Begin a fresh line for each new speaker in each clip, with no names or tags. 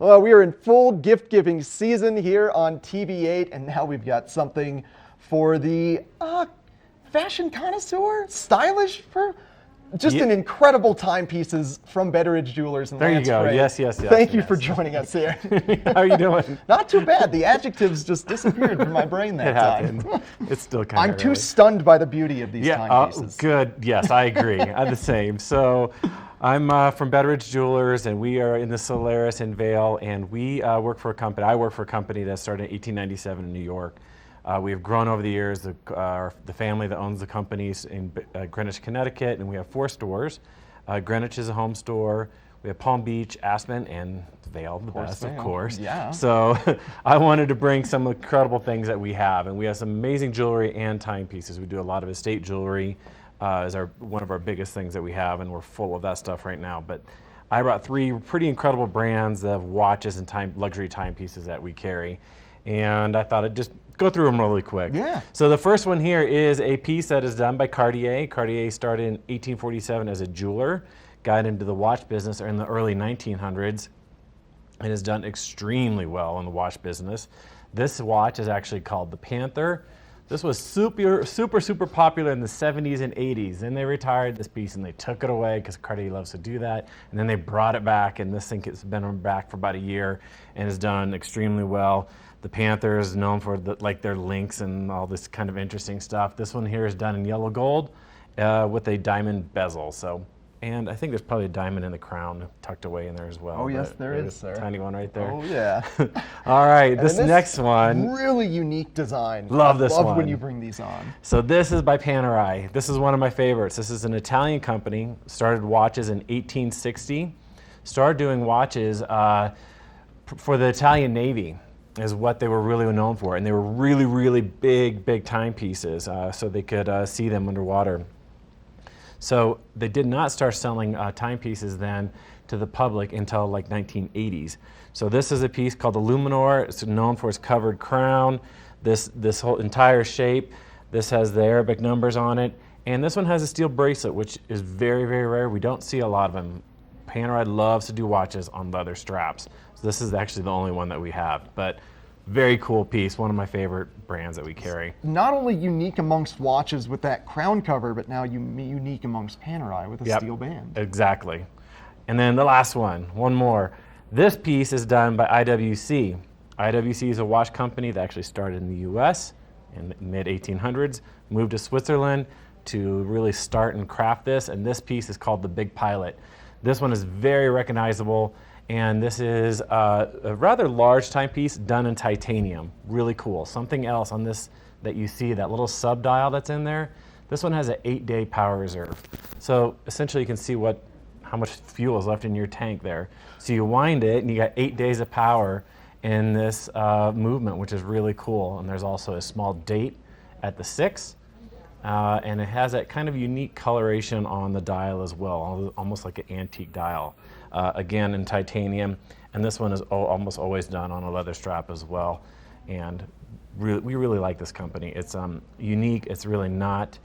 Well, we are in full gift-giving season here on TB8, and now we've got something for the fashion connoisseur, stylish, for just an incredible timepieces from Betteridge Jewelers and
There
Lance
you go.
Frey.
Yes.
Thank you for joining us here.
How are you doing?
Not too bad. The adjectives just disappeared from my brain that
It
time.
happened. It's still kind of
I'm too stunned by the beauty of these timepieces.
Good. Yes, I agree. I'm the same. So I'm from Betteridge Jewelers, and we are in the Solaris in Vail, and we work for a company. I work for a company that started in 1897 in New York. We have grown over the years. The family that owns the company is in Greenwich, Connecticut, and we have 4 stores. Greenwich is a home store. We have Palm Beach, Aspen, and Vail, the best, of course.
Yeah.
So I wanted to bring some incredible things that we have, and we have some amazing jewelry and timepieces. We do a lot of estate jewelry. Is one of our biggest things that we have, and we're full of that stuff right now. But I brought 3 pretty incredible brands of watches and luxury timepieces that we carry, and I thought I'd just go through them really quick.
Yeah.
So the first one here is a piece that is done by Cartier. Cartier started in 1847 as a jeweler, got into the watch business in the early 1900s, and has done extremely well in the watch business. This watch is actually called the Panther. This was super popular in the 70s and 80s. Then they retired this piece and they took it away because Cartier loves to do that. And then they brought it back, and this thing has been back for about a year and has done extremely well. The Panther is known for their links and all this kind of interesting stuff. This one here is done in yellow gold with a diamond bezel. And I think there's probably a diamond in the crown tucked away in there as well.
Oh, yes, there is, sir.
Tiny one right there.
Oh, yeah.
All right, this next one.
Really unique design.
Love this one.
Love when you bring these on.
So this is by Panerai. This is one of my favorites. This is an Italian company, started watches in 1860, started doing watches for the Italian Navy is what they were really known for. And they were really big timepieces so they could see them underwater. So they did not start selling timepieces then to the public until like 1980s. So this is a piece called the Luminor. It's known for its covered crown, this whole entire shape. This has the Arabic numbers on it. And this one has a steel bracelet, which is very rare. We don't see a lot of them. Panerai loves to do watches on leather straps. So this is actually the only one that we have. But very cool piece, one of my favorite brands that we carry.
Not only unique amongst watches with that crown cover, but now unique amongst Panerai with a steel band.
Exactly. And then the last one more. This piece is done by IWC. IWC is a watch company that actually started in the US in the mid-1800s, moved to Switzerland to really start and craft this, and this piece is called the Big Pilot. This one is very recognizable. And this is a rather large timepiece done in titanium. Really cool. Something else on this that you see, that little sub dial that's in there, this one has an 8-day power reserve. So essentially you can see how much fuel is left in your tank there. So you wind it and you got 8 days of power in this movement, which is really cool. And there's also a small date at the 6. And it has that kind of unique coloration on the dial as well, almost like an antique dial. Again, in titanium, and this one is almost always done on a leather strap as well. And we really like this company. It's unique. It's really not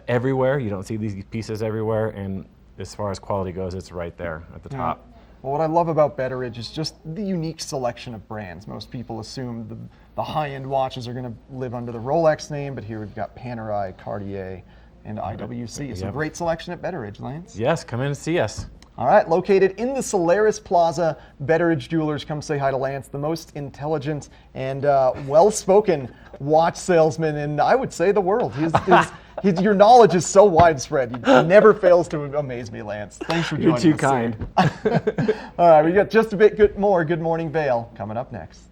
everywhere. You don't see these pieces everywhere, and as far as quality goes, it's right there at the top.
Well, what I love about Betteridge is just the unique selection of brands. Most people assume the high-end watches are going to live under the Rolex name, but here we've got Panerai, Cartier, and IWC. So great selection at Betteridge, Lance.
Yes, come in and see us.
All right, located in the Solaris Plaza, Betteridge Jewelers. Come say hi to Lance, the most intelligent and well-spoken watch salesman in, I would say, the world. Your knowledge is so widespread. He never fails to amaze me, Lance. Thanks for joining us.
You're too kind.
All right, we got just a bit more Good Morning Vail coming up next.